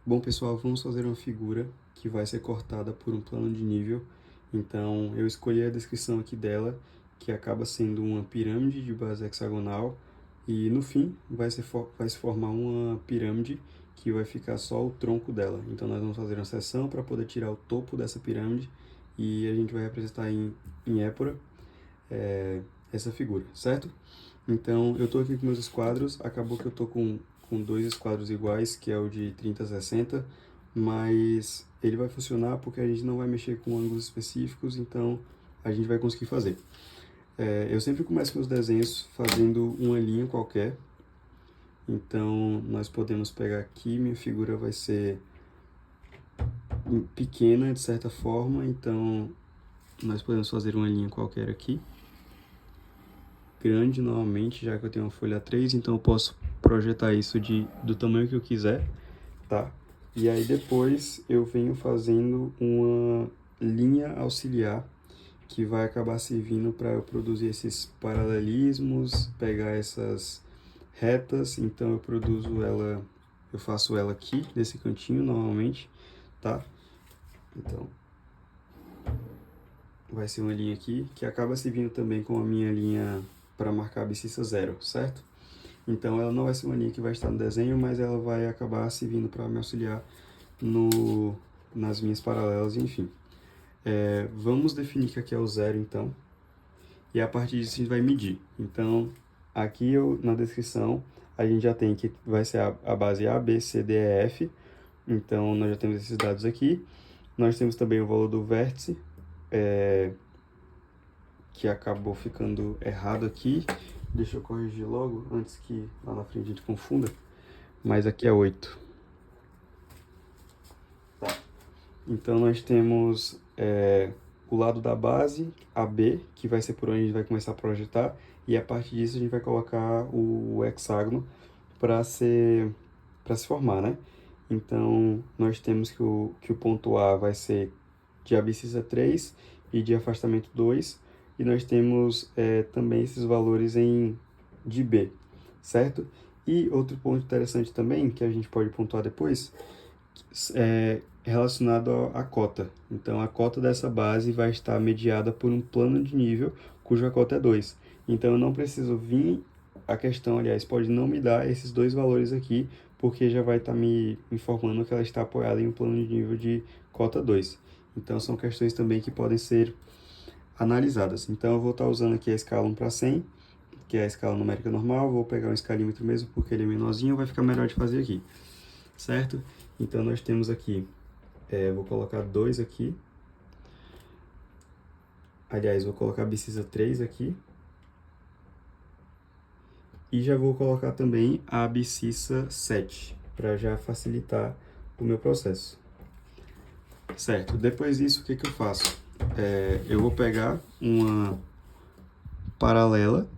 Bom, pessoal, vamos fazer uma figura que vai ser cortada por um plano de nível. Então, eu escolhi a descrição aqui dela, que acaba sendo uma pirâmide de base hexagonal, e no fim vai se formar uma pirâmide que vai ficar só o tronco dela. Então, nós vamos fazer uma seção para poder tirar o topo dessa pirâmide e a gente vai representar em épora essa figura, certo? Então, eu estou aqui com meus esquadros, acabou que eu estou com dois esquadros iguais, que é o de 30 a 60, mas ele vai funcionar porque a gente não vai mexer com ângulos específicos, então a gente vai conseguir fazer. Eu sempre começo meus desenhos fazendo uma linha qualquer, então nós podemos pegar aqui, minha figura vai ser pequena de certa forma, então nós podemos fazer uma linha qualquer aqui. Grande novamente, já que eu tenho uma folha 3, então eu posso projetar isso do tamanho que eu quiser, tá? E aí depois eu venho fazendo uma linha auxiliar que vai acabar servindo para eu produzir esses paralelismos, pegar essas retas, então eu faço ela aqui, nesse cantinho normalmente, tá? Então, vai ser uma linha aqui, que acaba servindo também com a minha linha para marcar a abscissa zero, certo? Então, ela não vai ser uma linha que vai estar no desenho, mas ela vai acabar servindo para me auxiliar nas minhas paralelas, enfim. Vamos definir que aqui é o zero, então, e a partir disso a gente vai medir. Então, aqui na descrição, a gente já tem que vai ser a base A, B, C, D, E, F. Então, nós já temos esses dados aqui. Nós temos também o valor do vértice, que acabou ficando errado aqui. Deixa eu corrigir logo, antes que lá na frente a gente confunda. Mas aqui é 8. Tá. Então, nós temos o lado da base, AB, que vai ser por onde a gente vai começar a projetar. E a partir disso, a gente vai colocar o hexágono para se formar, né? Então, nós temos que o ponto A vai ser de abscissa 3 e de afastamento 2. E nós temos também esses valores de B, certo? E outro ponto interessante também, que a gente pode pontuar depois, é relacionado à cota. Então, a cota dessa base vai estar mediada por um plano de nível, cuja cota é 2. Então, eu não preciso vir, a questão, aliás, pode não me dar esses dois valores aqui, porque já vai estar me informando que ela está apoiada em um plano de nível de cota 2. Então, são questões também que podem ser analisadas. Então, eu vou estar usando aqui a escala 1 para 100, que é a escala numérica normal. Vou pegar um escalímetro mesmo, porque ele é menorzinho, vai ficar melhor de fazer aqui, certo? Então, nós temos aqui, vou colocar 2 aqui. Aliás, vou colocar a abscissa 3 aqui. E já vou colocar também a abscissa 7, para já facilitar o meu processo. Certo, depois disso, o que eu faço? Eu vou pegar uma paralela.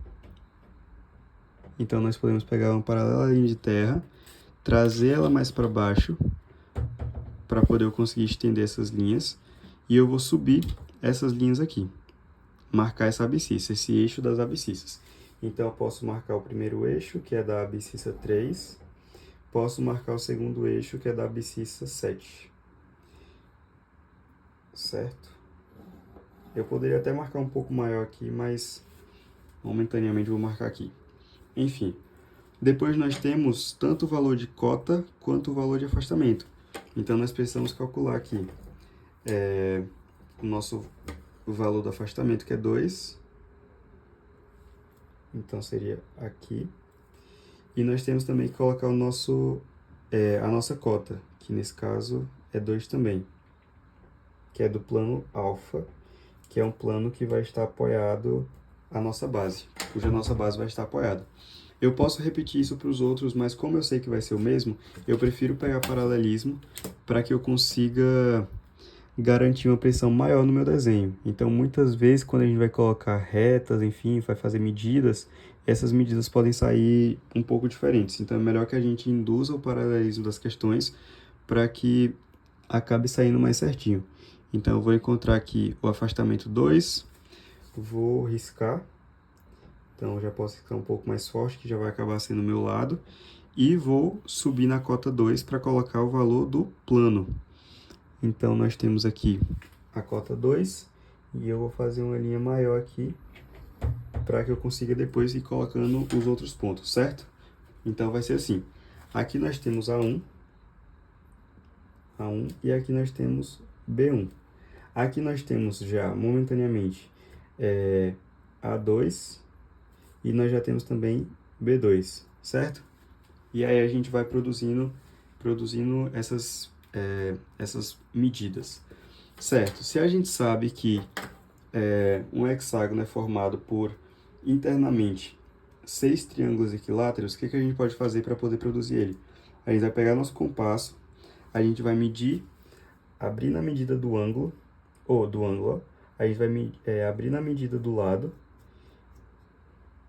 Então, nós podemos pegar uma paralela linha de terra, trazer ela mais para baixo, para poder eu conseguir estender essas linhas. E eu vou subir essas linhas aqui, marcar essa abscissa, esse eixo das abscissas. Então, eu posso marcar o primeiro eixo, que é da abscissa 3. Posso marcar o segundo eixo, que é da abscissa 7. Certo? Eu poderia até marcar um pouco maior aqui, mas momentaneamente vou marcar aqui. Enfim, depois nós temos tanto o valor de cota quanto o valor de afastamento. Então, nós precisamos calcular aqui o nosso valor do afastamento, que é 2. Então, seria aqui. E nós temos também que colocar a nossa cota, que nesse caso é 2 também, que é do plano alfa, que é um plano que vai estar apoiado à nossa base, cuja nossa base vai estar apoiada. Eu posso repetir isso para os outros, mas como eu sei que vai ser o mesmo, eu prefiro pegar paralelismo para que eu consiga garantir uma pressão maior no meu desenho. Então, muitas vezes, quando a gente vai colocar retas, enfim, vai fazer medidas, essas medidas podem sair um pouco diferentes. Então, é melhor que a gente induza o paralelismo das questões para que acabe saindo mais certinho. Então, eu vou encontrar aqui o afastamento 2, vou riscar. Então, já posso riscar um pouco mais forte, que já vai acabar sendo o meu lado. e vou subir na cota 2 para colocar o valor do plano. Então, nós temos aqui a cota 2 e eu vou fazer uma linha maior aqui para que eu consiga depois ir colocando os outros pontos, certo? Então, vai ser assim. Aqui nós temos A1 e aqui nós temos B1. Aqui nós temos já, momentaneamente, A2 e nós já temos também B2, certo? E aí a gente vai produzindo essas medidas, certo? Se a gente sabe que um hexágono é formado por, internamente, 6 triângulos equiláteros, o que a gente pode fazer para poder produzir ele? A gente vai pegar nosso compasso, a gente vai medir, abrir na medida do ângulo, a gente vai abrir na medida do lado.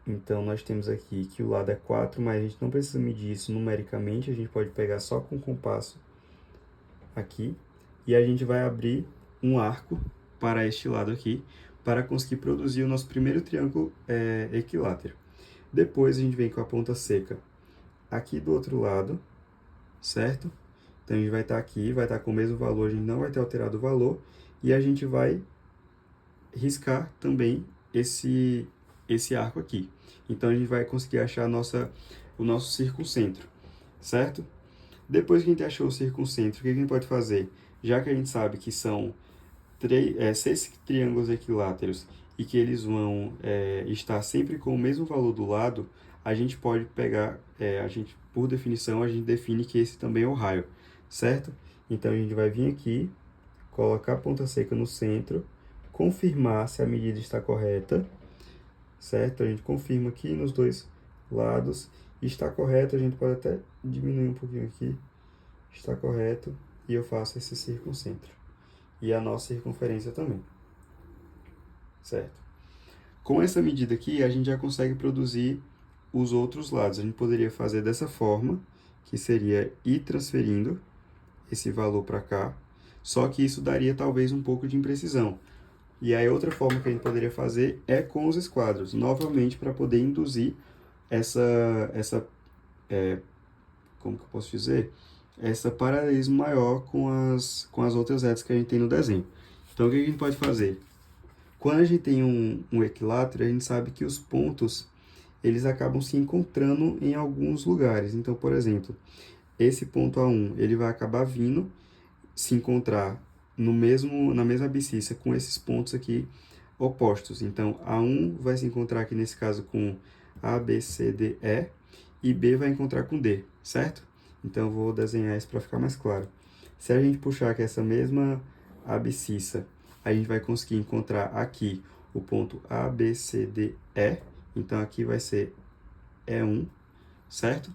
Então, nós temos aqui que o lado é 4, mas a gente não precisa medir isso numericamente, a gente pode pegar só com o compasso aqui. E a gente vai abrir um arco para este lado aqui, para conseguir produzir o nosso primeiro triângulo equilátero. Depois, a gente vem com a ponta seca aqui do outro lado, certo? Então, a gente vai estar aqui, vai estar com o mesmo valor, a gente não vai ter alterado o valor. E a gente vai riscar também esse arco aqui. Então, a gente vai conseguir achar o nosso circuncentro, certo? Depois que a gente achou o circuncentro, o que a gente pode fazer? Já que a gente sabe que são 6 triângulos equiláteros e que eles vão estar sempre com o mesmo valor do lado, a gente pode pegar, por definição, a gente define que esse também é o raio, certo? Então, a gente vai vir aqui, colocar a ponta seca no centro, confirmar se a medida está correta, certo? A gente confirma aqui nos dois lados, está correto, a gente pode até diminuir um pouquinho aqui, está correto, e eu faço esse circuncentro. E a nossa circunferência também, certo? Com essa medida aqui, a gente já consegue produzir os outros lados. A gente poderia fazer dessa forma, que seria ir transferindo esse valor para cá, só que isso daria talvez um pouco de imprecisão. E aí, outra forma que a gente poderia fazer é com os esquadros, novamente para poder induzir como que eu posso dizer? Esse paralelismo maior com as outras retas que a gente tem no desenho. Então, o que a gente pode fazer? Quando a gente tem um equilátero, a gente sabe que os pontos, eles acabam se encontrando em alguns lugares. Então, por exemplo, esse ponto A1, ele vai acabar vindo se encontrar na mesma abscissa com esses pontos aqui opostos. Então, A1 vai se encontrar aqui nesse caso com A, B, C, D, E, e B vai encontrar com D, certo? Então, eu vou desenhar isso para ficar mais claro. Se a gente puxar aqui essa mesma abscissa, a gente vai conseguir encontrar aqui o ponto A, B, C, D, E. Então, aqui vai ser E1, certo?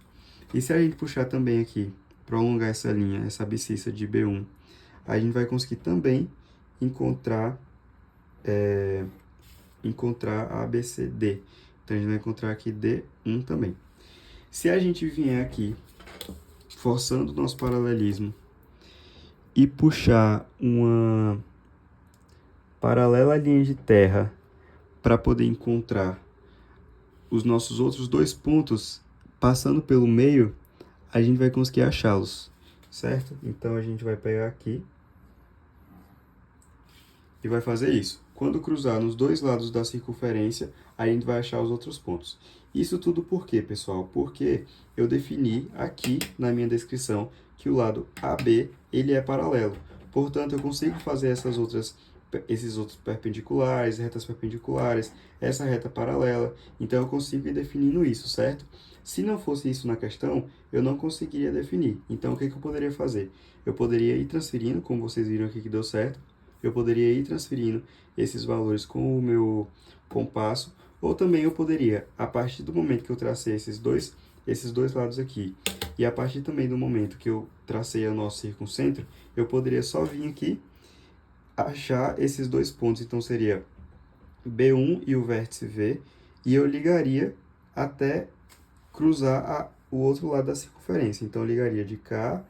E se a gente puxar também aqui, prolongar essa linha, essa abscissa de B1, a gente vai conseguir também encontrar a ABCD. Então, a gente vai encontrar aqui D1 também. Se a gente vier aqui, forçando o nosso paralelismo, e puxar uma paralela à linha de terra para poder encontrar os nossos outros dois pontos, passando pelo meio, a gente vai conseguir achá-los, certo? Então, a gente vai pegar aqui e vai fazer isso. Quando cruzar nos dois lados da circunferência, a gente vai achar os outros pontos. Isso tudo por quê, pessoal? Porque eu defini aqui na minha descrição que o lado AB, ele é paralelo. Portanto, eu consigo fazer esses outros perpendiculares, retas perpendiculares, essa reta paralela. Então, eu consigo ir definindo isso, certo? Se não fosse isso na questão, eu não conseguiria definir. Então, o que eu poderia fazer? Eu poderia ir transferindo, como vocês viram aqui que deu certo. Eu poderia ir transferindo esses valores com o meu compasso, ou também eu poderia, a partir do momento que eu tracei esses dois lados aqui, e a partir também do momento que eu tracei o nosso circuncentro, eu poderia só vir aqui, achar esses dois pontos. Então, seria B1 e o vértice V, e eu ligaria até cruzar o outro lado da circunferência. Então, eu ligaria de cá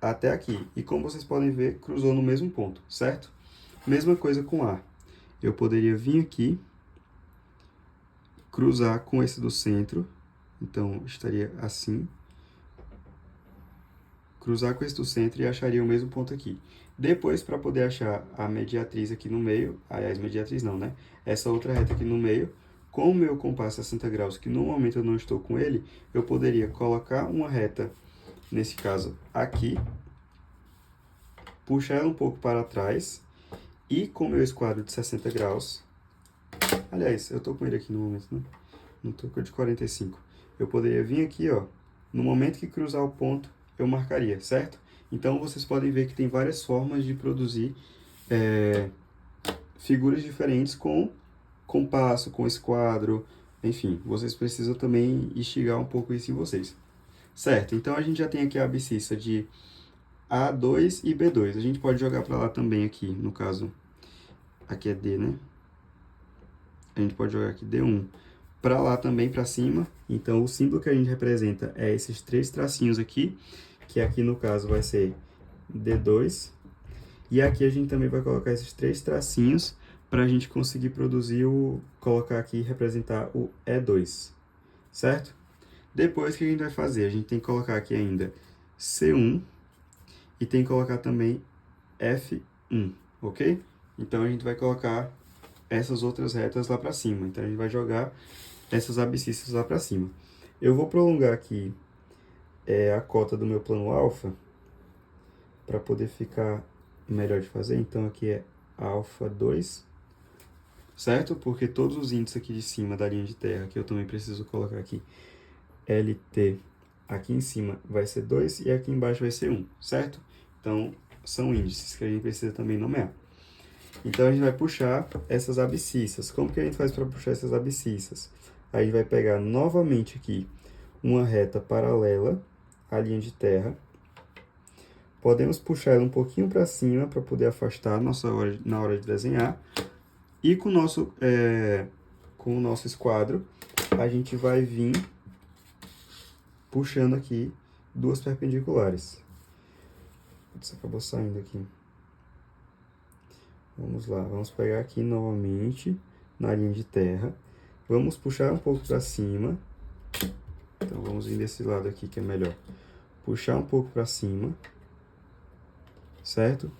até aqui. E como vocês podem ver, cruzou no mesmo ponto, certo? Mesma coisa com A. Eu poderia vir aqui, cruzar com esse do centro. Então, estaria assim. cruzar com esse do centro e acharia o mesmo ponto aqui. Depois, para poder achar a mediatriz aqui no meio, aliás, mediatriz não, né? Essa outra reta aqui no meio, com o meu compasso 60 graus, que no momento eu não estou com ele, eu poderia colocar uma reta, nesse caso aqui, puxar ela um pouco para trás, e com o meu esquadro de 60 graus, aliás, eu estou com ele aqui no momento, né? Não estou com o de 45. Eu poderia vir aqui, ó, no momento que cruzar o ponto, eu marcaria, certo? Então, vocês podem ver que tem várias formas de produzir figuras diferentes com compasso, com esquadro, enfim, vocês precisam também instigar um pouco isso em vocês. Certo, então a gente já tem aqui a abscissa de A2 e B2. A gente pode jogar para lá também aqui, no caso, aqui é D, né? A gente pode jogar aqui D1 para lá também, para cima. Então, o símbolo que a gente representa é esses três tracinhos aqui, que aqui no caso vai ser D2. E aqui a gente também vai colocar esses três tracinhos para a gente conseguir produzir colocar aqui e representar o E2, certo? Depois, o que a gente vai fazer? A gente tem que colocar aqui ainda C1 e tem que colocar também F1, ok? Então, a gente vai colocar essas outras retas lá para cima. Então, a gente vai jogar essas abscissas lá para cima. Eu vou prolongar aqui a cota do meu plano alfa para poder ficar melhor de fazer. Então, aqui é alfa 2, certo? Porque todos os índices aqui de cima da linha de terra, que eu também preciso colocar aqui, LT, aqui em cima vai ser 2 e aqui embaixo vai ser 1, certo? Então, são índices que a gente precisa também nomear. Então, a gente vai puxar essas abscissas. Como que a gente faz para puxar essas abscissas? A gente vai pegar novamente aqui uma reta paralela à linha de terra. Podemos puxar ela um pouquinho para cima para poder afastar na hora de desenhar. E com o nosso esquadro, a gente vai vir puxando aqui duas perpendiculares. Isso acabou saindo aqui. Vamos lá, vamos pegar aqui novamente na linha de terra. Vamos puxar um pouco para cima. Então, vamos vir desse lado aqui que é melhor. Puxar um pouco para cima. Certo?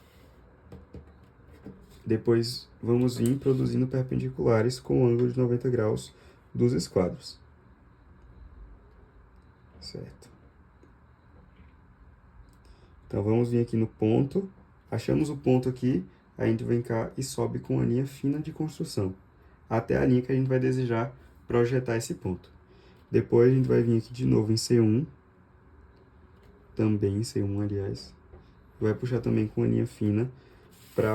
Depois, vamos vir produzindo perpendiculares com ângulo de 90 graus dos esquadros. Certo? Então, vamos vir aqui no ponto. Achamos o ponto aqui, a gente vem cá e sobe com a linha fina de construção, até a linha que a gente vai desejar projetar esse ponto. Depois, a gente vai vir aqui de novo em C1, também em C1, aliás. Vai puxar também com a linha fina para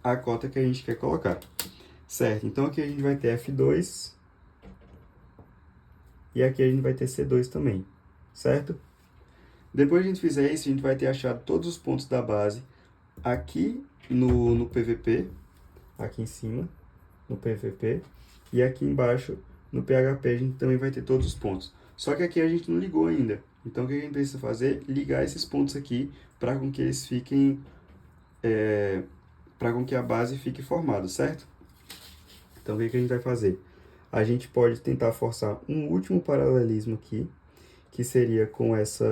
a cota que a gente quer colocar. Certo, então aqui a gente vai ter F2 e aqui a gente vai ter C2 também, certo? Depois que a gente fizer isso, a gente vai ter achado todos os pontos da base aqui no PVP, aqui em cima, no PVP, e aqui embaixo, no PHP, a gente também vai ter todos os pontos. Só que aqui a gente não ligou ainda. Então, o que a gente precisa fazer? Ligar esses pontos aqui para com que eles fiquem... para com que a base fique formada, certo? Então, o que a gente vai fazer? A gente pode tentar forçar um último paralelismo aqui, que seria com esse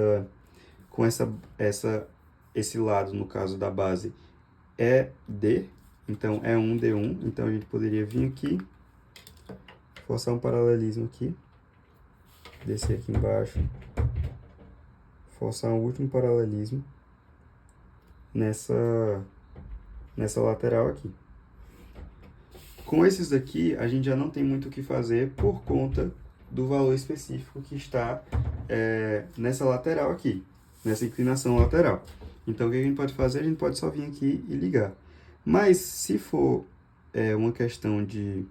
lado, no caso da base, é D, então é 1, D1, então a gente poderia vir aqui, forçar um paralelismo aqui, descer aqui embaixo, forçar um último paralelismo nessa lateral aqui. Com esses daqui, a gente já não tem muito o que fazer por conta do valor específico que está nessa lateral aqui, nessa inclinação lateral. Então, o que a gente pode fazer? A gente pode só vir aqui e ligar. Mas, se for uma questão de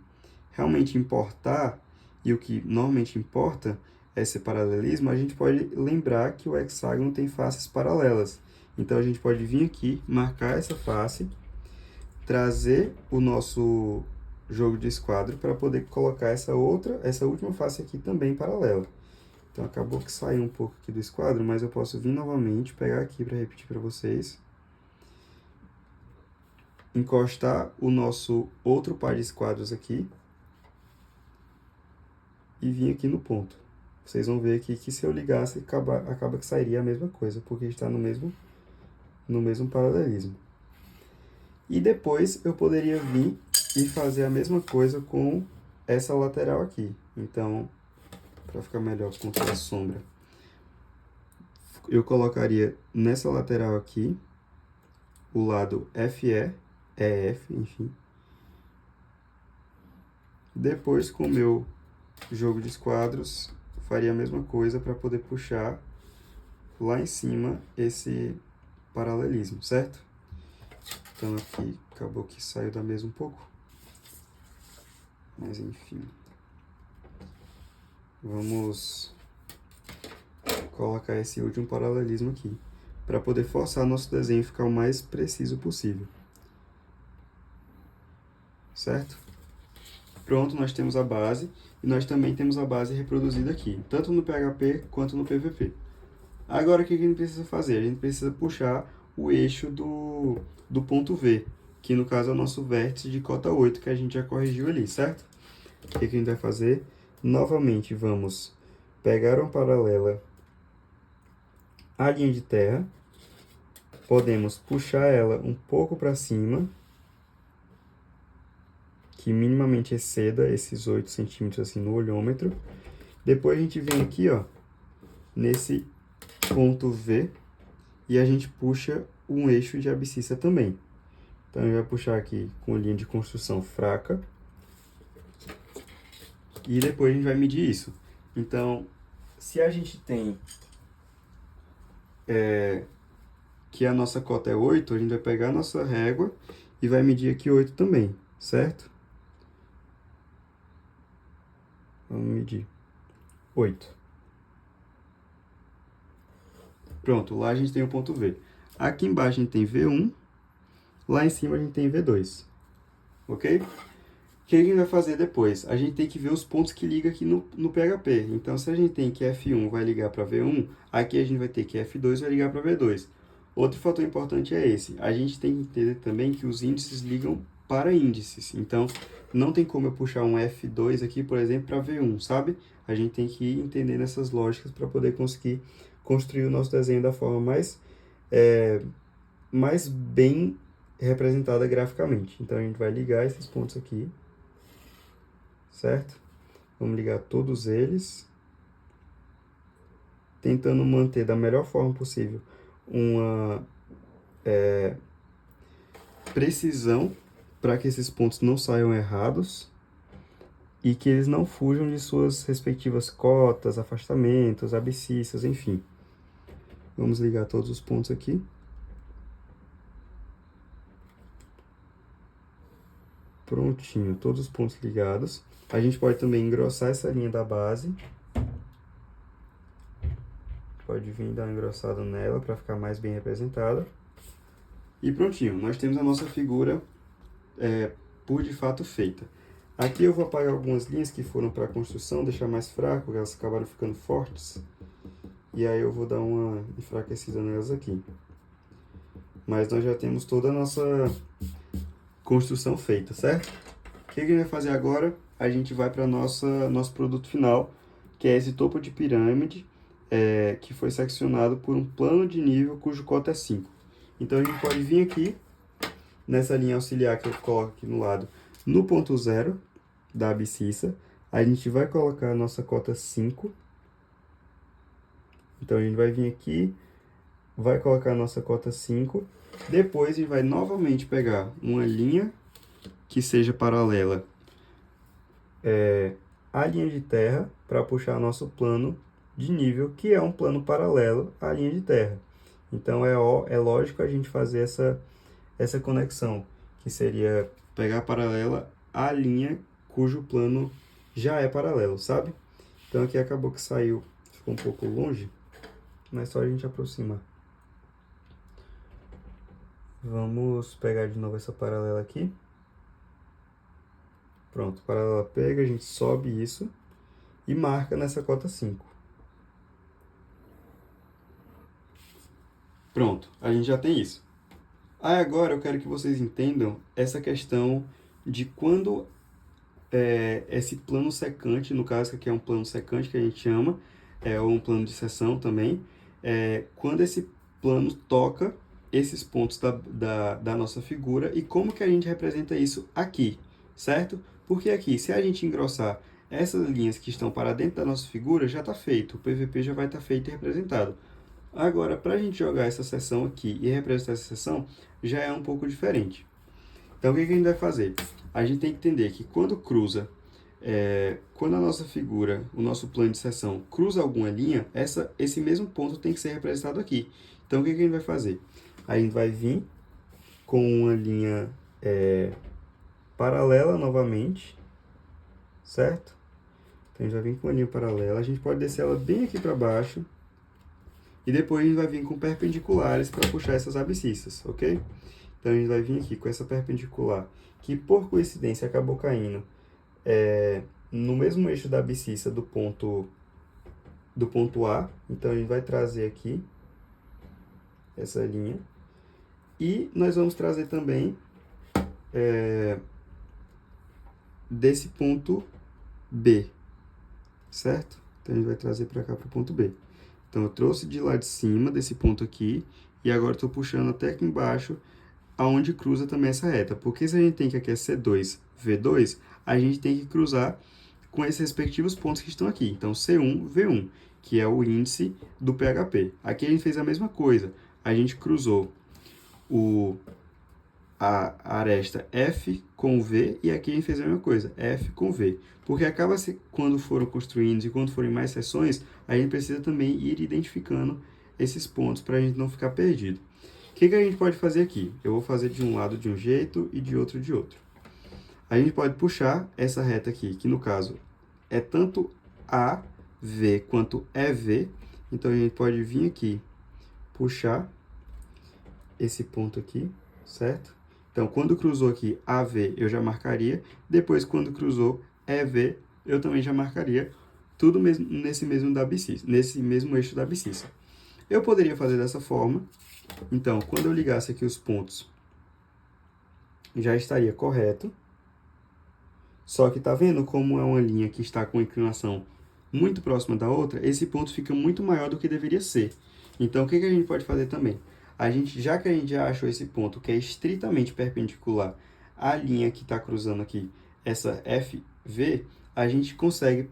realmente importar, e o que normalmente importa é esse paralelismo, a gente pode lembrar que o hexágono tem faces paralelas. Então, a gente pode vir aqui, marcar essa face, trazer o nosso jogo de esquadro para poder colocar essa última face aqui também paralela. Então, acabou que saiu um pouco aqui do esquadro, mas eu posso vir novamente, pegar aqui para repetir para vocês. Encostar o nosso outro par de esquadros aqui. E vir aqui no ponto. vocês vão ver aqui que se eu ligasse, acaba que sairia a mesma coisa, porque está no mesmo paralelismo. E depois eu poderia vir e fazer a mesma coisa com essa lateral aqui. Então, para ficar melhor contra a sombra, eu colocaria nessa lateral aqui o lado FE, EF, enfim. Depois, com o meu jogo de esquadros, faria a mesma coisa para poder puxar lá em cima esse paralelismo, certo? Então aqui acabou que saiu da mesa um pouco, mas enfim. Vamos colocar esse último paralelismo aqui, para poder forçar nosso desenho a ficar o mais preciso possível. Certo? Pronto, nós temos a base, e nós também temos a base reproduzida aqui, tanto no PHP quanto no PVP. Agora, o que a gente precisa fazer? A gente precisa puxar o eixo do ponto V, que no caso é o nosso vértice de cota 8, que a gente já corrigiu ali, certo? O que a gente vai fazer? Novamente, vamos pegar uma paralela à linha de terra, podemos puxar ela um pouco para cima, que minimamente exceda esses 8 centímetros assim no olhômetro. Depois a gente vem aqui, ó, nesse ponto V, e a gente puxa um eixo de abscissa também. Então, a gente vai puxar aqui com linha de construção fraca. E depois a gente vai medir isso. Então, se a gente tem que a nossa cota é 8, a gente vai pegar a nossa régua e vai medir aqui 8 também, certo? Vamos medir 8. Pronto, lá a gente tem o ponto V. Aqui embaixo a gente tem V1, lá em cima a gente tem V2. Ok? O que a gente vai fazer depois? A gente tem que ver os pontos que ligam aqui no PHP. Então, se a gente tem que F1 vai ligar para V1, aqui a gente vai ter que F2 vai ligar para V2. Outro fator importante é esse. A gente tem que entender também que os índices ligam para índices. Então, não tem como eu puxar um F2 aqui, por exemplo, para V1, sabe? A gente tem que ir entendendo essas lógicas para poder conseguir construir o nosso desenho da forma mais bem representada graficamente. Então, a gente vai ligar esses pontos aqui, certo? Vamos ligar todos eles, tentando manter da melhor forma possível uma precisão para que esses pontos não saiam errados e que eles não fujam de suas respectivas cotas, afastamentos, abscissas, enfim. Vamos ligar todos os pontos aqui. Prontinho, todos os pontos ligados. A gente pode também engrossar essa linha da base. Pode vir dar uma engrossada nela para ficar mais bem representada. E prontinho, nós temos a nossa figura por de fato feita. Aqui eu vou apagar algumas linhas que foram para a construção, deixar mais fraco, elas acabaram ficando fortes. E aí eu vou dar uma enfraquecida nelas aqui. Mas nós já temos toda a nossa construção feita, certo? O que a gente vai fazer agora? A gente vai para nosso produto final, que é esse topo de pirâmide, que foi seccionado por um plano de nível cujo cota é 5. Então, a gente pode vir aqui, nessa linha auxiliar que eu coloco aqui no lado, no ponto 0 da abscissa, a gente vai colocar a nossa cota 5. Então, a gente vai vir aqui, vai colocar a nossa cota 5. Depois, a gente vai novamente pegar uma linha que seja paralela à linha de terra, para puxar nosso plano de nível, que é um plano paralelo à linha de terra. Então, é lógico a gente fazer essa conexão, que seria pegar a paralela à linha cujo plano já é paralelo, sabe? Então, aqui acabou que saiu, ficou um pouco longe, mas só a gente aproximar. Vamos pegar de novo essa paralela aqui. Pronto, paralela pega, a gente sobe isso e marca nessa cota 5. Pronto, a gente já tem isso. Aí agora eu quero que vocês entendam essa questão de quando esse plano secante, no caso que aqui é um plano secante que a gente chama, é um plano de seção também, quando esse plano toca esses pontos da nossa figura e como que a gente representa isso aqui, certo? Porque aqui, se a gente engrossar essas linhas que estão para dentro da nossa figura, já está feito, o PVP já vai estar feito e representado. Agora, para a gente jogar essa seção aqui e representar essa seção, já é um pouco diferente. Então, o que a gente vai fazer? A gente tem que entender que quando cruza, quando a nossa figura, o nosso plano de seção cruza alguma linha, esse mesmo ponto tem que ser representado aqui. Então, o que a gente vai fazer? A gente vai vir com uma linha paralela novamente, certo? Então, a gente vai vir com uma linha paralela. A gente pode descer ela bem aqui para baixo. E depois a gente vai vir com perpendiculares para puxar essas abscissas, ok? Então, a gente vai vir aqui com essa perpendicular, que por coincidência acabou caindo no mesmo eixo da abscissa do ponto A. Então, a gente vai trazer aqui essa linha. E nós vamos trazer também desse ponto B, certo? Então, a gente vai trazer para cá, para o ponto B. Então, eu trouxe de lá de cima, desse ponto aqui, e agora estou puxando até aqui embaixo, aonde cruza também essa reta. Porque se a gente tem que aqui é C2, V2, a gente tem que cruzar com esses respectivos pontos que estão aqui. Então, C1, V1, que é o índice do PHP. Aqui a gente fez a mesma coisa. A gente cruzou a aresta F com V, e aqui a gente fez a mesma coisa, F com V. Porque acaba quando foram construindo e quando forem mais seções, a gente precisa também ir identificando esses pontos para a gente não ficar perdido. O que a gente pode fazer aqui? Eu vou fazer de um lado de um jeito e de outro de outro. A gente pode puxar essa reta aqui, que no caso é tanto AV quanto EV. Então, a gente pode vir aqui, puxar esse ponto aqui, certo? Então, quando cruzou aqui AV, eu já marcaria. Depois, quando cruzou EV, eu também já marcaria. Tudo mesmo, nesse mesmo eixo da abscissa. Eu poderia fazer dessa forma. Então, quando eu ligasse aqui os pontos, já estaria correto. Só que tá vendo como é uma linha que está com inclinação muito próxima da outra? Esse ponto fica muito maior do que deveria ser. Então, o que a gente pode fazer também? Já que a gente já achou esse ponto que é estritamente perpendicular à linha que está cruzando aqui, essa FV, a gente consegue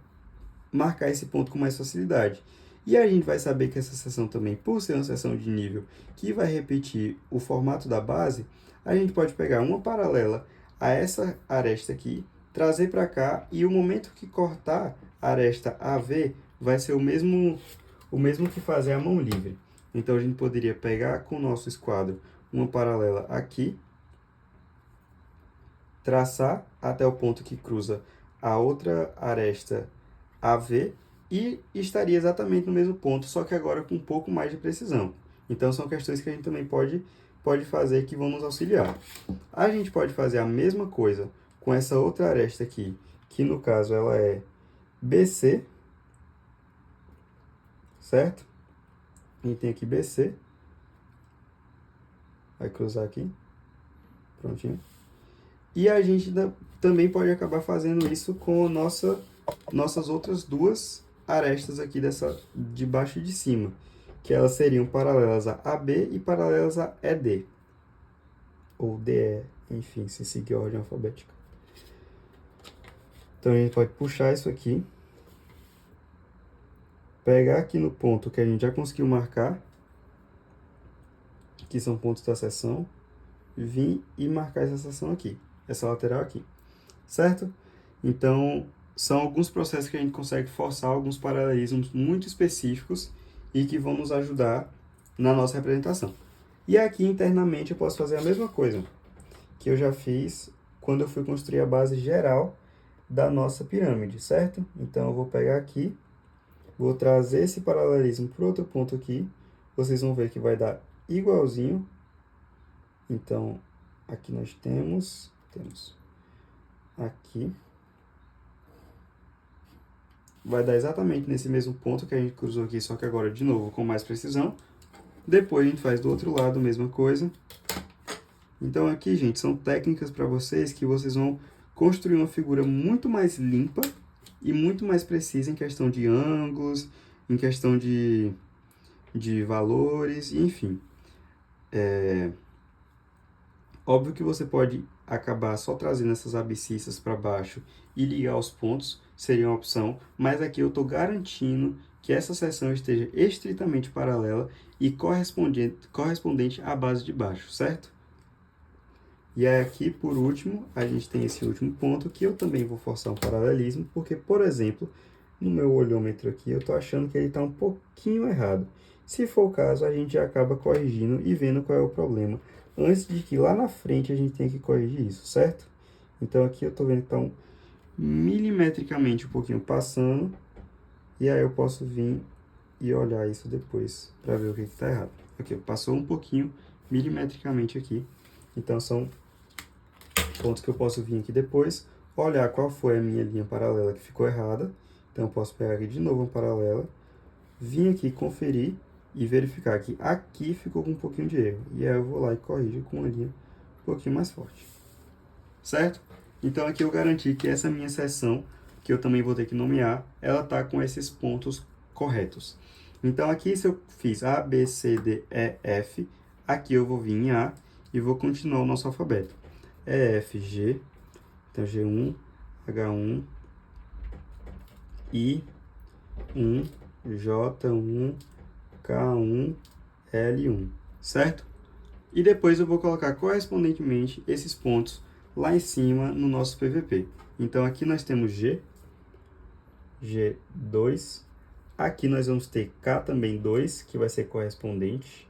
marcar esse ponto com mais facilidade. E a gente vai saber que essa seção também, por ser uma seção de nível que vai repetir o formato da base, a gente pode pegar uma paralela a essa aresta aqui, trazer para cá, e o momento que cortar a aresta AV vai ser o mesmo que fazer a mão livre. Então, a gente poderia pegar com o nosso esquadro uma paralela aqui, traçar até o ponto que cruza a outra aresta AV e estaria exatamente no mesmo ponto, só que agora com um pouco mais de precisão. Então, são questões que a gente também pode fazer que vão nos auxiliar. A gente pode fazer a mesma coisa com essa outra aresta aqui, que no caso ela é BC, certo? A gente tem aqui BC, vai cruzar aqui, prontinho. E a gente também pode acabar fazendo isso com nossas outras duas arestas aqui de baixo e de cima, que elas seriam paralelas a AB e paralelas a ED, ou DE, enfim, se seguir a ordem alfabética. Então, a gente pode puxar isso aqui, pegar aqui no ponto que a gente já conseguiu marcar, que são pontos da seção, vir e marcar essa seção aqui, essa lateral aqui, certo? Então, são alguns processos que a gente consegue forçar alguns paralelismos muito específicos e que vão nos ajudar na nossa representação. E aqui, internamente, eu posso fazer a mesma coisa que eu já fiz quando eu fui construir a base geral da nossa pirâmide, certo? Então, eu vou pegar aqui, vou trazer esse paralelismo para outro ponto aqui. Vocês vão ver que vai dar igualzinho. Então, aqui nós temos aqui. Vai dar exatamente nesse mesmo ponto que a gente cruzou aqui, só que agora, de novo, com mais precisão. Depois, a gente faz do outro lado a mesma coisa. Então, aqui, gente, são técnicas para vocês que vocês vão construir uma figura muito mais limpa e muito mais precisa em questão de ângulos, em questão de valores, enfim. Óbvio que você pode acabar só trazendo essas abscissas para baixo e ligar os pontos, seria uma opção, mas aqui eu estou garantindo que essa seção esteja estritamente paralela e correspondente à base de baixo, certo? E aí aqui, por último, a gente tem esse último ponto que eu também vou forçar um paralelismo, porque, por exemplo, no meu olhômetro aqui, eu estou achando que ele está um pouquinho errado. Se for o caso, a gente já acaba corrigindo e vendo qual é o problema, antes de que lá na frente a gente tenha que corrigir isso, certo? Então aqui eu estou vendo que está milimetricamente um pouquinho passando, e aí eu posso vir e olhar isso depois, para ver o que está errado. Aqui, passou um pouquinho milimetricamente aqui, então são pontos que eu posso vir aqui depois, olhar qual foi a minha linha paralela que ficou errada. Então, eu posso pegar aqui de novo uma paralela, vir aqui conferir e verificar que aqui ficou com um pouquinho de erro. E aí eu vou lá e corrijo com uma linha um pouquinho mais forte. Certo? Então, aqui eu garanti que essa minha seção, que eu também vou ter que nomear, ela está com esses pontos corretos. Então, aqui se eu fiz A, B, C, D, E, F, aqui eu vou vir em A e vou continuar o nosso alfabeto. E, F, G, então G1, H1, I1, J1, K1, L1, certo? E depois eu vou colocar correspondentemente esses pontos lá em cima no nosso PVP. Então aqui nós temos G, G2, aqui nós vamos ter K também 2, que vai ser correspondente,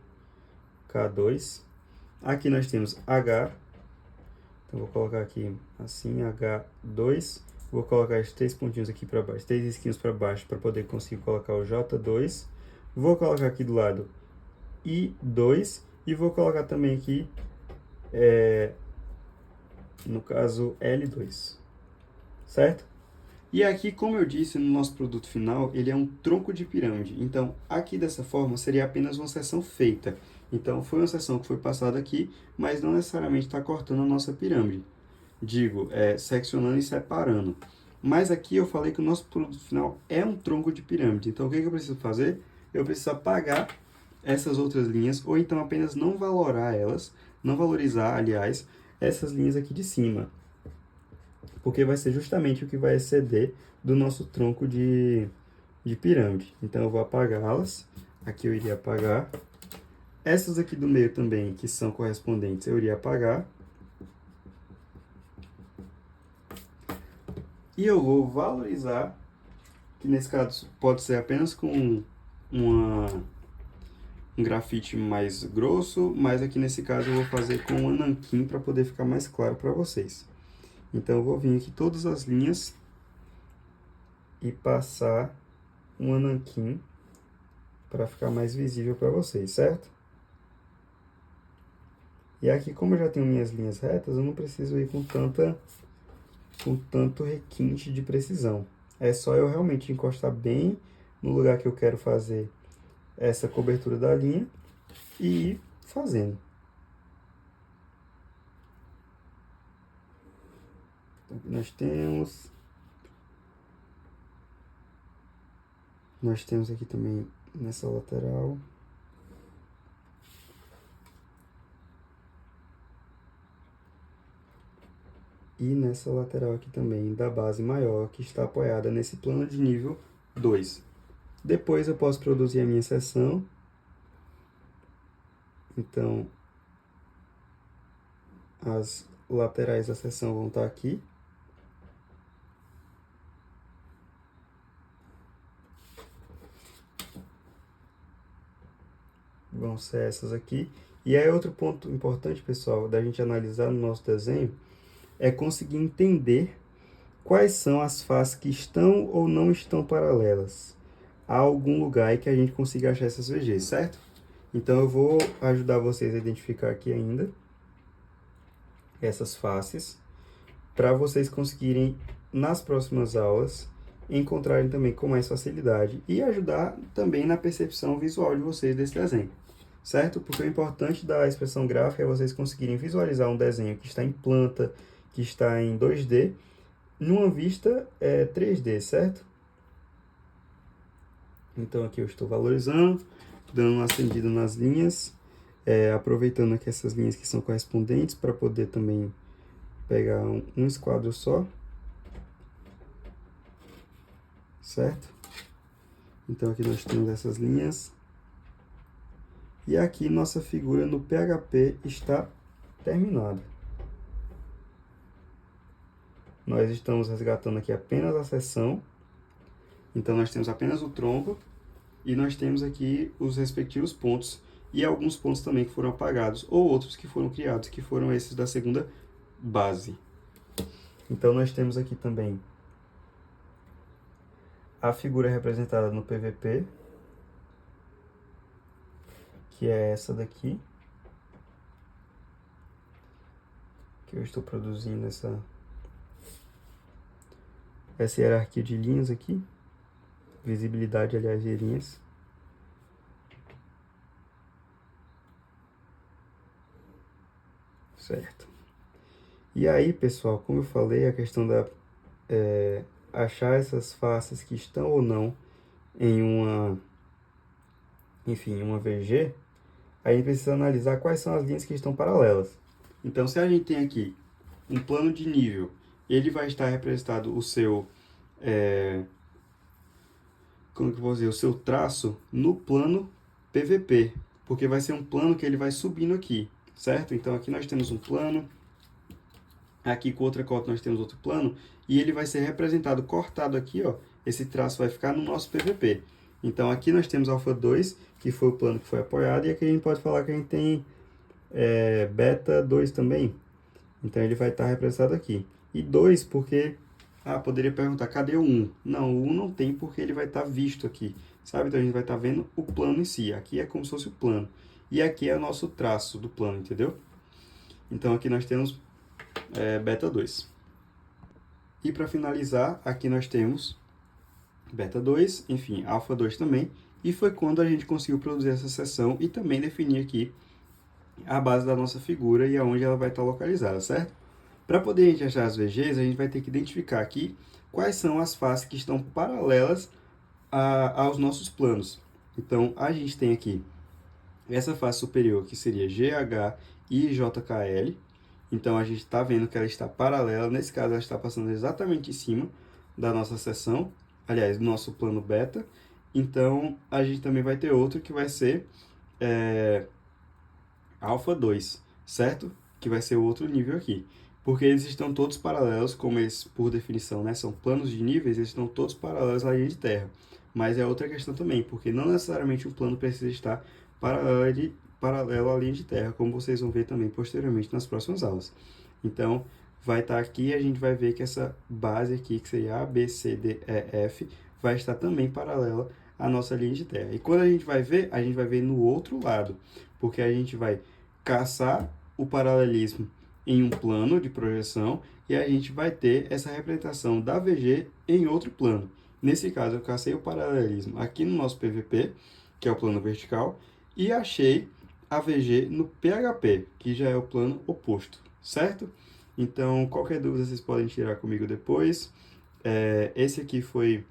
K2. Aqui nós temos H, então vou colocar aqui assim, H2. Vou colocar esses 3 pontinhos aqui para baixo, 3 risquinhos para baixo, para poder conseguir colocar o J2. Vou colocar aqui do lado I2 e vou colocar também aqui, no caso, L2, certo? E aqui, como eu disse, no nosso produto final, ele é um tronco de pirâmide. Então, aqui dessa forma, seria apenas uma seção feita. Então, foi uma seção que foi passada aqui, mas não necessariamente está cortando a nossa pirâmide. Digo, seccionando e separando. Mas aqui eu falei que o nosso produto final é um tronco de pirâmide. Então, o que eu preciso fazer? Eu preciso apagar essas outras linhas, ou então apenas não valorizar, aliás, essas linhas aqui de cima. Porque vai ser justamente o que vai exceder do nosso tronco de pirâmide. Então, eu vou apagá-las. Aqui eu iria apagar. Essas aqui do meio também, que são correspondentes, eu iria apagar. E eu vou valorizar, que nesse caso pode ser apenas com um grafite mais grosso, mas aqui nesse caso eu vou fazer com um nanquim para poder ficar mais claro para vocês. Então eu vou vir aqui todas as linhas e passar um nanquim para ficar mais visível para vocês, certo? E aqui, como eu já tenho minhas linhas retas, eu não preciso ir com tanto requinte de precisão. É só eu realmente encostar bem no lugar que eu quero fazer essa cobertura da linha e ir fazendo. Então, nós temos aqui também nessa lateral. E nessa lateral aqui também da base maior, que está apoiada nesse plano de nível 2. Depois eu posso produzir a minha seção. Então, as laterais da seção vão estar aqui. Vão ser essas aqui. E aí outro ponto importante, pessoal, da gente analisar no nosso desenho, é conseguir entender quais são as faces que estão ou não estão paralelas a algum lugar em que a gente consiga achar essas VGs, certo? Então eu vou ajudar vocês a identificar aqui ainda essas faces, para vocês conseguirem, nas próximas aulas, encontrarem também com mais facilidade e ajudar também na percepção visual de vocês desse desenho, certo? Porque o importante da expressão gráfica é vocês conseguirem visualizar um desenho que está em planta, que está em 2D, numa vista 3D, certo? Então aqui eu estou valorizando, dando uma acendida nas linhas, aproveitando aqui essas linhas que são correspondentes para poder também pegar um esquadro só, certo? Então aqui nós temos essas linhas. E aqui nossa figura no PHP está terminada. Nós estamos resgatando aqui apenas a seção. Então nós temos apenas o tronco e nós temos aqui os respectivos pontos e alguns pontos também que foram apagados ou outros que foram criados, que foram esses da segunda base. Então nós temos aqui também a figura representada no PVP, que é essa daqui, que eu estou produzindo essa hierarquia de linhas aqui, visibilidade, aliás, de linhas. Certo. E aí, pessoal, como eu falei, a questão da achar essas faces que estão ou não em uma VG, a gente precisa analisar quais são as linhas que estão paralelas. Então, se a gente tem aqui um plano de nível, ele vai estar representado o seu, como que eu vou dizer, o seu traço no plano PVP, porque vai ser um plano que ele vai subindo aqui, certo? Então, aqui nós temos um plano, aqui com outra cota nós temos outro plano, e ele vai ser representado, cortado aqui, ó, esse traço vai ficar no nosso PVP. Então, aqui nós temos alfa 2, que foi o plano que foi apoiado, e aqui a gente pode falar que a gente tem beta 2 também. Então, ele vai estar representado aqui. E 2 porque, poderia perguntar, cadê o 1? Não, o 1 não tem porque ele vai estar visto aqui, sabe? Então, a gente vai estar vendo o plano em si. Aqui é como se fosse o plano. E aqui é o nosso traço do plano, entendeu? Então, aqui nós temos beta 2. E para finalizar, aqui nós temos beta 2, enfim, alfa 2 também, e foi quando a gente conseguiu produzir essa seção e também definir aqui a base da nossa figura e aonde ela vai estar localizada, certo? Para poder a gente achar as VGs, a gente vai ter que identificar aqui quais são as faces que estão paralelas aos nossos planos. Então, a gente tem aqui essa face superior, que seria GH e JKL. Então, a gente está vendo que ela está paralela. Nesse caso, ela está passando exatamente em cima da nossa seção, aliás, do nosso plano beta. Então, a gente também vai ter outro que vai ser alfa 2, certo? Que vai ser o outro nível aqui. Porque eles estão todos paralelos, como eles, por definição, né, são planos de níveis, eles estão todos paralelos à linha de terra. Mas é outra questão também, porque não necessariamente um plano precisa estar paralelo à linha de terra, como vocês vão ver também posteriormente nas próximas aulas. Então, vai estar aqui e a gente vai ver que essa base aqui, que seria A, B, C, D, E, F, vai estar também paralela à nossa linha de terra. E quando a gente vai ver no outro lado, porque a gente vai caçar o paralelismo em um plano de projeção e a gente vai ter essa representação da VG em outro plano. Nesse caso, eu cacei o paralelismo aqui no nosso PVP, que é o plano vertical, e achei a VG no PHP, que já é o plano oposto, certo? Então, qualquer dúvida vocês podem tirar comigo depois. Esse aqui foi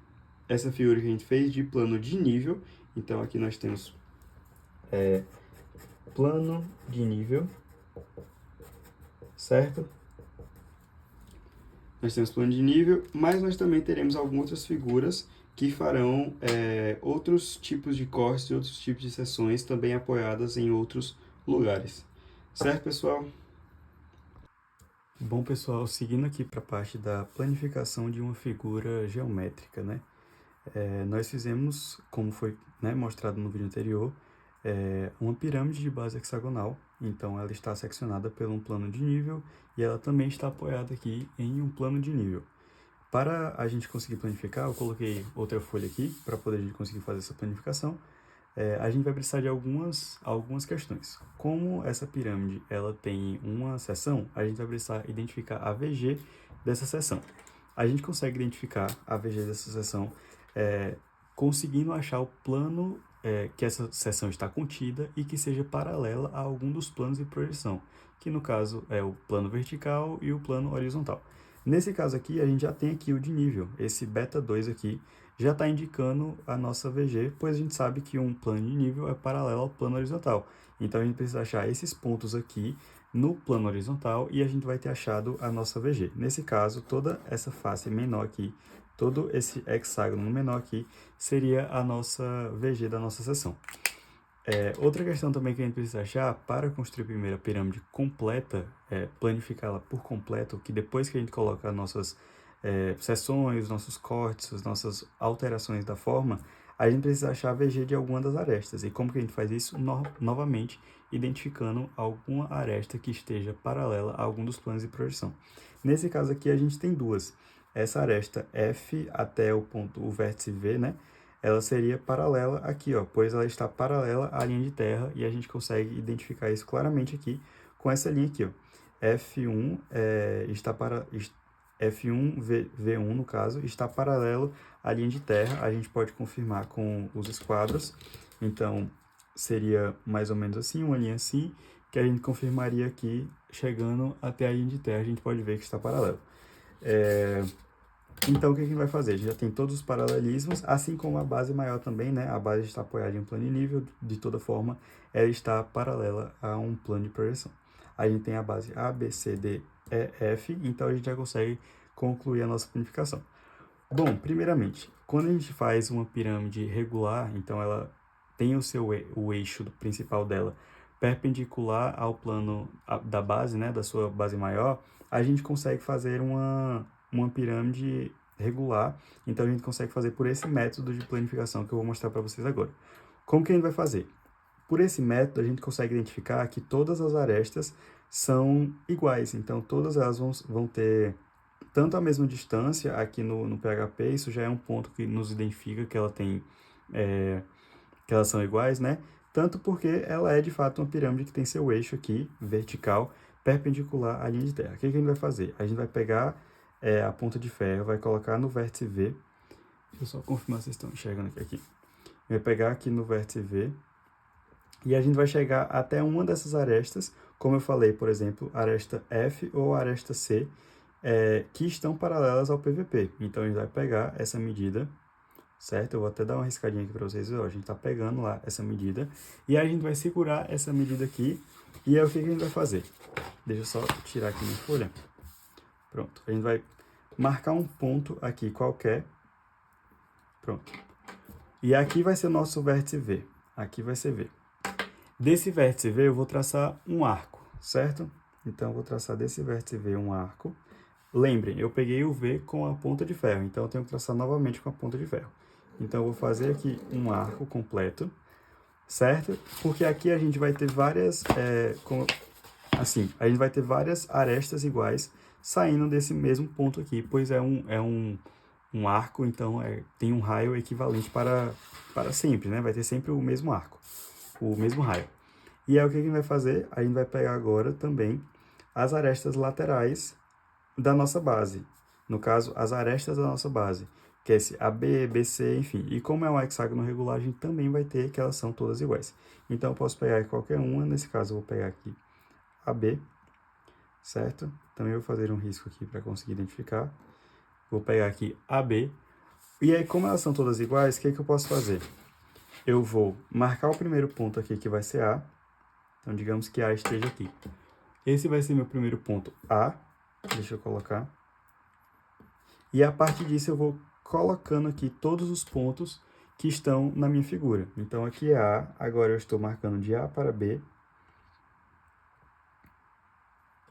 essa figura que a gente fez de plano de nível. Então, aqui nós temos plano de nível, certo? Nós temos plano de nível, mas nós também teremos algumas outras figuras que farão outros tipos de cortes, outros tipos de seções também apoiadas em outros lugares. Certo, pessoal? Bom, pessoal, seguindo aqui para a parte da planificação de uma figura geométrica, né? Nós fizemos, como foi mostrado no vídeo anterior, uma pirâmide de base hexagonal. Então, ela está seccionada por um plano de nível e ela também está apoiada aqui em um plano de nível. Para a gente conseguir planificar, eu coloquei outra folha aqui para poder a gente conseguir fazer essa planificação. A gente vai precisar de algumas questões. Como essa pirâmide ela tem uma seção, a gente vai precisar identificar a VG dessa seção. A gente consegue identificar a VG dessa seção conseguindo achar o plano que essa seção está contida e que seja paralela a algum dos planos de projeção, que no caso é o plano vertical e o plano horizontal. Nesse caso aqui, a gente já tem aqui o de nível, esse beta 2 aqui, já está indicando a nossa VG, pois a gente sabe que um plano de nível é paralelo ao plano horizontal. Então, a gente precisa achar esses pontos aqui no plano horizontal e a gente vai ter achado a nossa VG. Nesse caso, toda essa face menor aqui, todo esse hexágono menor aqui, seria a nossa VG da nossa seção. Outra questão também que a gente precisa achar para construir a primeira pirâmide completa, planificá-la por completo, que depois que a gente coloca as nossas seções, nossos cortes, as nossas alterações da forma, a gente precisa achar a VG de alguma das arestas. E como que a gente faz isso? Novamente, identificando alguma aresta que esteja paralela a algum dos planos de projeção. Nesse caso aqui, a gente tem duas. Essa aresta F até o vértice V, né? Ela seria paralela aqui, ó, pois ela está paralela à linha de terra e a gente consegue identificar isso claramente aqui com essa linha aqui, ó. F1 F1 V1 no caso está paralelo à linha de terra. A gente pode confirmar com os esquadros. Então seria mais ou menos assim, uma linha assim, que a gente confirmaria aqui chegando até a linha de terra. A gente pode ver que está paralelo. Então, o que a gente vai fazer? A gente já tem todos os paralelismos, assim como a base maior também, né? A base está apoiada em um plano de nível, de toda forma, ela está paralela a um plano de projeção. A gente tem a base A, B, C, D, E, F, então a gente já consegue concluir a nossa planificação. Bom, primeiramente, quando a gente faz uma pirâmide regular, então ela tem o eixo principal dela perpendicular ao plano da base, né? Da sua base maior, a gente consegue fazer uma pirâmide regular, então a gente consegue fazer por esse método de planificação que eu vou mostrar para vocês agora. Como que a gente vai fazer? Por esse método, a gente consegue identificar que todas as arestas são iguais, então todas elas vão ter tanto a mesma distância aqui no PHP, isso já é um ponto que nos identifica que ela tem, que elas são iguais, né? Tanto porque ela é de fato uma pirâmide que tem seu eixo aqui, vertical, perpendicular à linha de terra. O que a gente vai fazer? A gente vai pegar a ponta de ferro, vai colocar no vértice V. Deixa eu só confirmar se vocês estão enxergando aqui. Vai pegar aqui no vértice V e a gente vai chegar até uma dessas arestas, como eu falei, por exemplo, aresta F ou aresta C, que estão paralelas ao PVP. Então, a gente vai pegar essa medida, certo? Eu vou até dar uma riscadinha aqui para vocês verem. A gente está pegando lá essa medida e aí a gente vai segurar essa medida aqui e aí o que a gente vai fazer? Deixa eu só tirar aqui minha folha. Pronto. A gente vai marcar um ponto aqui qualquer. Pronto. E aqui vai ser o nosso vértice V. Aqui vai ser V. Desse vértice V eu vou traçar um arco, certo? Então, eu vou traçar desse vértice V um arco. Lembrem, eu peguei o V com a ponta de ferro, então eu tenho que traçar novamente com a ponta de ferro. Então, eu vou fazer aqui um arco completo, certo? Porque aqui a gente vai ter várias, a gente vai ter várias arestas iguais saindo desse mesmo ponto aqui, pois é um arco, então tem um raio equivalente para sempre, né? Vai ter sempre o mesmo arco, o mesmo raio. E aí o que a gente vai fazer? A gente vai pegar agora também as arestas laterais da nossa base. No caso, as arestas da nossa base, que é esse AB, BC, enfim. E como é um hexágono regular, a gente também vai ter que elas são todas iguais. Então, eu posso pegar qualquer uma. Nesse caso, eu vou pegar aqui AB, certo? Também vou fazer um risco aqui para conseguir identificar. Vou pegar aqui AB. E aí, como elas são todas iguais, o que eu posso fazer? Eu vou marcar o primeiro ponto aqui, que vai ser A. Então, digamos que A esteja aqui. Esse vai ser meu primeiro ponto A. Deixa eu colocar. E a partir disso eu vou colocando aqui todos os pontos que estão na minha figura. Então aqui é A, agora eu estou marcando de A para B.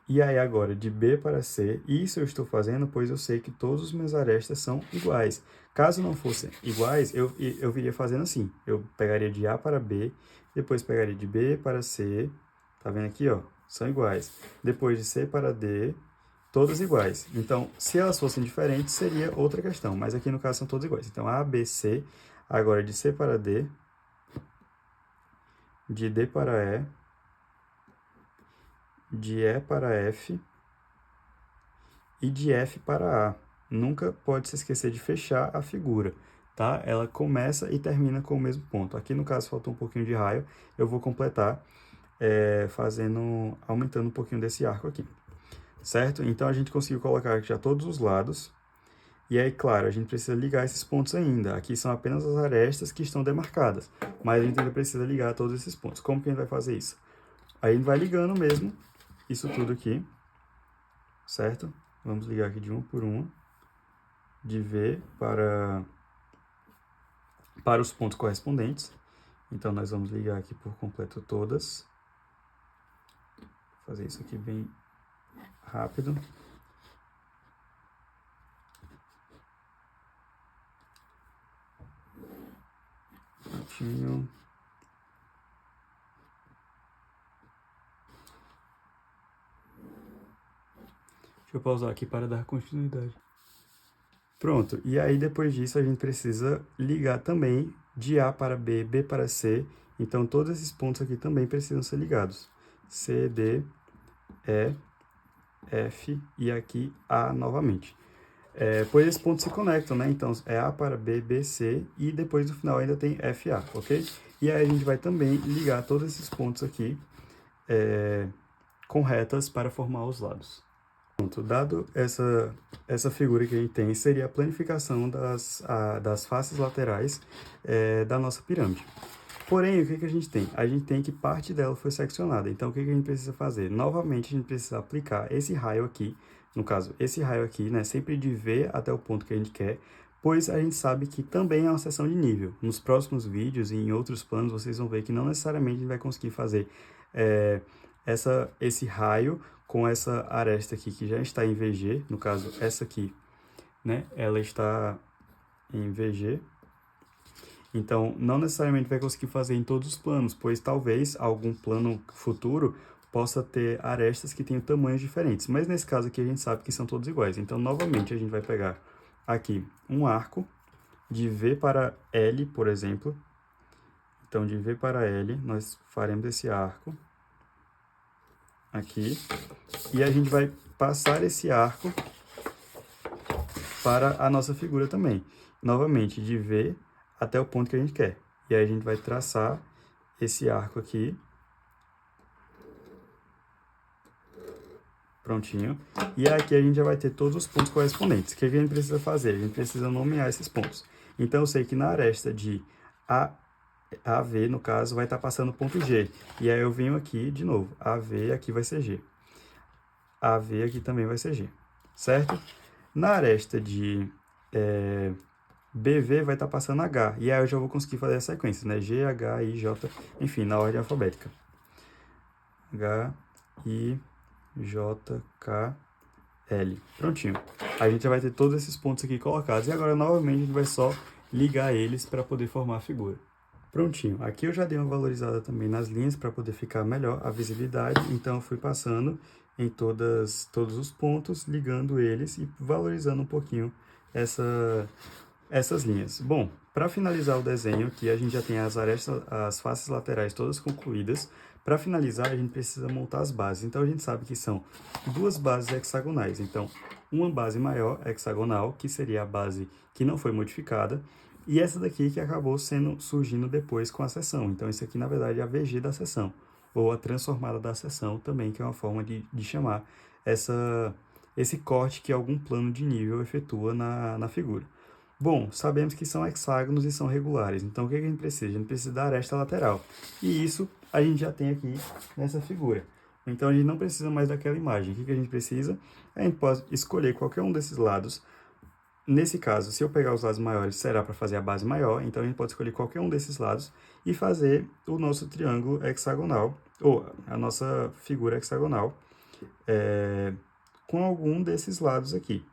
E aí agora de B para C. Isso eu estou fazendo pois eu sei que todos os meus arestas são iguais. Caso não fossem iguais, eu viria fazendo assim. Eu pegaria de A para B, depois pegaria de B para C. Tá vendo aqui, ó? São iguais. Depois de C para D, todas iguais. Então, se elas fossem diferentes, seria outra questão. Mas aqui no caso são todas iguais. Então, A, B, C. Agora de C para D. De D para E. De E para F. E de F para A. Nunca pode se esquecer de fechar a figura, tá? Ela começa e termina com o mesmo ponto. Aqui no caso faltou um pouquinho de raio. Eu vou completar aumentando um pouquinho desse arco aqui. Certo? Então, a gente conseguiu colocar aqui já todos os lados. E aí, claro, a gente precisa ligar esses pontos ainda. Aqui são apenas as arestas que estão demarcadas, mas a gente ainda precisa ligar todos esses pontos. Como que a gente vai fazer isso? Aí a gente vai ligando mesmo isso tudo aqui, certo? Vamos ligar aqui de uma por uma, de V para os pontos correspondentes. Então, nós vamos ligar aqui por completo todas. Vou fazer isso aqui bem rápido. Prontinho. Deixa eu pausar aqui para dar continuidade. Pronto, e aí depois disso a gente precisa ligar também de A para B, B para C. Então, todos esses pontos aqui também precisam ser ligados. C, D, E, F e aqui A novamente. Pois esses pontos se conectam, né? Então, é A para B, B, C e depois no final ainda tem F, A, ok? E aí a gente vai também ligar todos esses pontos aqui com retas para formar os lados. Pronto, dado essa figura que a gente tem, seria a planificação das faces laterais da nossa pirâmide. Porém, o que a gente tem? A gente tem que parte dela foi seccionada. Então, o que a gente precisa fazer? Novamente, a gente precisa aplicar esse raio aqui, no caso, esse raio aqui, né, sempre de V até o ponto que a gente quer, pois a gente sabe que também é uma seção de nível. Nos próximos vídeos e em outros planos, vocês vão ver que não necessariamente a gente vai conseguir fazer esse raio com essa aresta aqui, que já está em VG, no caso, essa aqui, né, ela está em VG. Então, não necessariamente vai conseguir fazer em todos os planos, pois talvez algum plano futuro possa ter arestas que tenham tamanhos diferentes. Mas nesse caso aqui a gente sabe que são todos iguais. Então, novamente, a gente vai pegar aqui um arco de V para L, por exemplo. Então, de V para L, nós faremos esse arco aqui. E a gente vai passar esse arco para a nossa figura também. Novamente, de V até o ponto que a gente quer. E aí a gente vai traçar esse arco aqui. Prontinho. E aqui a gente já vai ter todos os pontos correspondentes. O que a gente precisa fazer? A gente precisa nomear esses pontos. Então, eu sei que na aresta de AV, no caso, vai estar passando o ponto G. E aí eu venho aqui de novo. AV aqui vai ser G. AV aqui também vai ser G. Certo? Na aresta de BV vai estar passando H. E aí eu já vou conseguir fazer a sequência, né? G, H, I, J, enfim, na ordem alfabética. H, I, J, K, L. Prontinho. A gente já vai ter todos esses pontos aqui colocados. E agora, novamente, a gente vai só ligar eles para poder formar a figura. Prontinho. Aqui eu já dei uma valorizada também nas linhas para poder ficar melhor a visibilidade. Então, eu fui passando em todos os pontos, ligando eles e valorizando um pouquinho essas linhas. Bom, para finalizar o desenho aqui, a gente já tem as faces laterais todas concluídas. Para finalizar, a gente precisa montar as bases. Então, a gente sabe que são duas bases hexagonais. Então, uma base maior, hexagonal, que seria a base que não foi modificada, e essa daqui que acabou surgindo depois com a seção. Então, isso aqui, na verdade, é a VG da seção, ou a transformada da seção também, que é uma forma de chamar esse corte que algum plano de nível efetua na figura. Bom, sabemos que são hexágonos e são regulares, então o que a gente precisa? A gente precisa da aresta lateral, e isso a gente já tem aqui nessa figura. Então, a gente não precisa mais daquela imagem. O que a gente precisa? A gente pode escolher qualquer um desses lados. Nesse caso, se eu pegar os lados maiores, será para fazer a base maior, então a gente pode escolher qualquer um desses lados e fazer o nosso triângulo hexagonal, ou a nossa figura hexagonal, com algum desses lados aqui.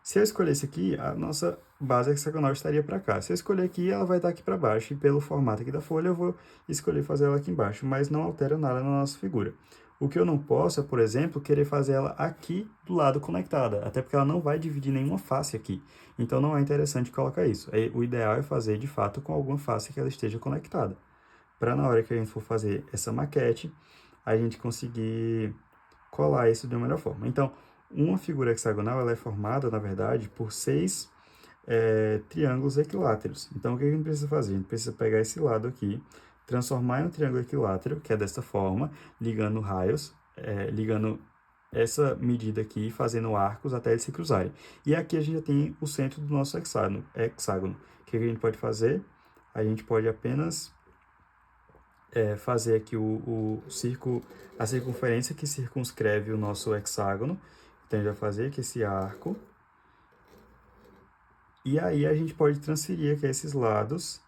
Se eu escolher esse aqui, a nossa base hexagonal estaria para cá. Se eu escolher aqui, ela vai estar aqui para baixo. E pelo formato aqui da folha, eu vou escolher fazer ela aqui embaixo, mas não altera nada na nossa figura. O que eu não posso é, por exemplo, querer fazer ela aqui do lado conectada, até porque ela não vai dividir nenhuma face aqui. Então, não é interessante colocar isso. O ideal é fazer, de fato, com alguma face que ela esteja conectada. Para na hora que a gente for fazer essa maquete, a gente conseguir colar isso de uma melhor forma. Então, uma figura hexagonal ela é formada, na verdade, por 6 triângulos equiláteros. Então, o que a gente precisa fazer? A gente precisa pegar esse lado aqui, transformar em um triângulo equilátero, que é dessa forma, ligando raios, ligando essa medida aqui, fazendo arcos até eles se cruzarem. E aqui a gente já tem o centro do nosso hexágono. O que a gente pode fazer? A gente pode apenas fazer aqui a circunferência que circunscreve o nosso hexágono. Então, a gente vai fazer aqui esse arco. E aí, a gente pode transferir aqui esses lados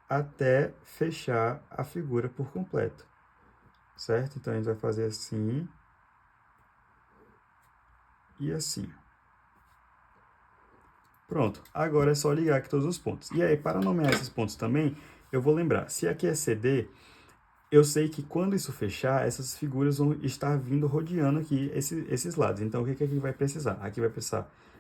até fechar a figura por completo. Certo? Então, a gente vai fazer assim e assim. Pronto, agora é só ligar aqui todos os pontos. E aí, para nomear esses pontos também, eu vou lembrar, se aqui é CD, eu sei que quando isso fechar, essas figuras vão estar vindo rodeando aqui esses lados. Então, o que aqui vai precisar?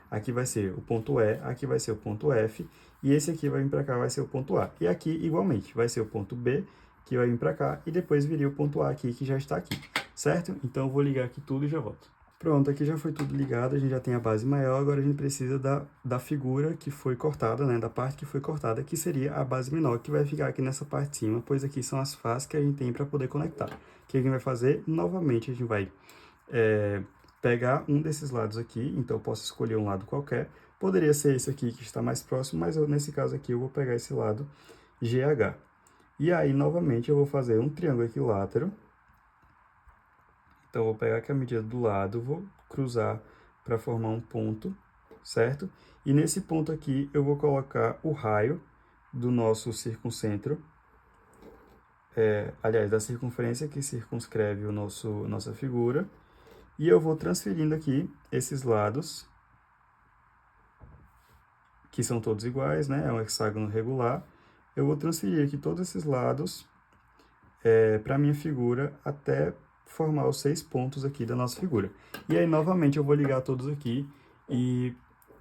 Aqui vai ser o ponto E, aqui vai ser o ponto F, e esse aqui vai vir para cá, vai ser o ponto A. E aqui, igualmente, vai ser o ponto B, que vai vir para cá, e depois viria o ponto A aqui, que já está aqui, certo? Então, eu vou ligar aqui tudo e já volto. Pronto, aqui já foi tudo ligado, a gente já tem a base maior, agora a gente precisa da figura que foi cortada, né, da parte que foi cortada, que seria a base menor, que vai ficar aqui nessa parte de cima, pois aqui são as faces que a gente tem para poder conectar. O que a gente vai fazer? Novamente, a gente vai pegar um desses lados aqui, então eu posso escolher um lado qualquer, poderia ser esse aqui que está mais próximo, mas nesse caso aqui eu vou pegar esse lado GH. E aí, novamente, eu vou fazer um triângulo equilátero. Então, eu vou pegar aqui a medida do lado, vou cruzar para formar um ponto, certo? E nesse ponto aqui, eu vou colocar o raio do nosso circuncentro, aliás, da circunferência que circunscreve nossa figura. E eu vou transferindo aqui esses lados, que são todos iguais, né? É um hexágono regular. Eu vou transferir aqui todos esses lados para a minha figura até formar os 6 pontos aqui da nossa figura. E aí, novamente, eu vou ligar todos aqui e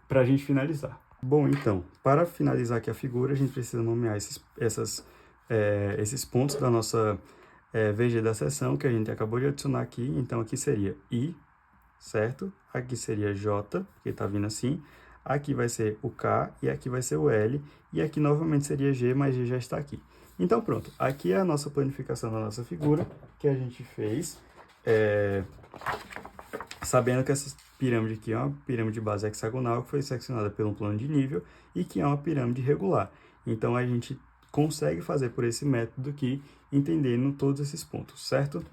para a gente finalizar. Bom, então, para finalizar aqui a figura, a gente precisa nomear esses pontos da nossa VG da seção, que a gente acabou de adicionar aqui. Então, aqui seria I, certo? Aqui seria J, que está vindo assim. Aqui vai ser o K e aqui vai ser o L. E aqui, novamente, seria G, mas G já está aqui. Então, pronto. Aqui é a nossa planificação da nossa figura, que a gente fez, sabendo que essa pirâmide aqui é uma pirâmide de base hexagonal, que foi seccionada por um plano de nível, e que é uma pirâmide regular. Então, a gente consegue fazer por esse método aqui, entendendo todos esses pontos, certo?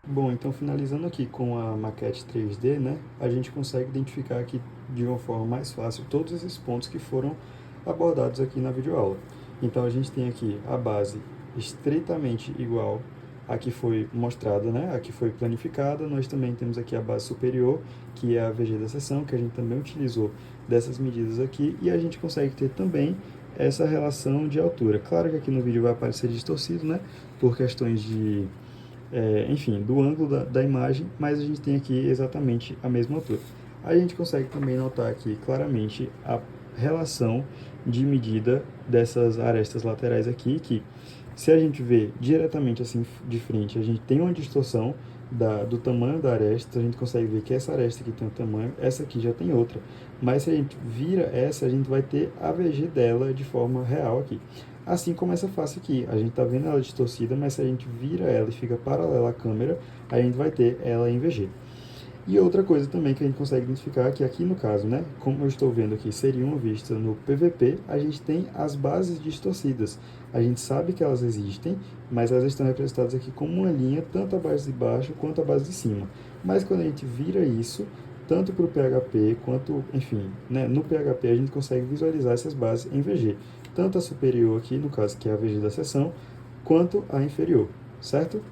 Bom, então finalizando aqui com a maquete 3D, né, a gente consegue identificar aqui de uma forma mais fácil todos esses pontos que foram abordados aqui na videoaula. Então, a gente tem aqui a base estritamente igual a que foi mostrada, né? A que foi planificada. Nós também temos aqui a base superior, que é a VG da seção, que a gente também utilizou dessas medidas aqui. E a gente consegue ter também essa relação de altura. Claro que aqui no vídeo vai aparecer distorcido, né? Por questões de, enfim, do ângulo da imagem, mas a gente tem aqui exatamente a mesma altura. A gente consegue também notar aqui claramente a relação de medida dessas arestas laterais aqui, que se a gente vê diretamente assim de frente, a gente tem uma distorção do tamanho da aresta, a gente consegue ver que essa aresta aqui tem um tamanho, essa aqui já tem outra. Mas se a gente vira essa, a gente vai ter a VG dela de forma real aqui. Assim como essa face aqui, a gente está vendo ela distorcida, mas se a gente vira ela e fica paralela à câmera, a gente vai ter ela em VG. E outra coisa também que a gente consegue identificar, que aqui no caso, né, como eu estou vendo aqui, seria uma vista no PVP, a gente tem as bases distorcidas. A gente sabe que elas existem, mas elas estão representadas aqui como uma linha, tanto a base de baixo quanto a base de cima. Mas quando a gente vira isso, tanto para o PHP quanto, enfim, né, no PHP a gente consegue visualizar essas bases em VG. Tanto a superior aqui, no caso que é a VG da seção, quanto a inferior, certo?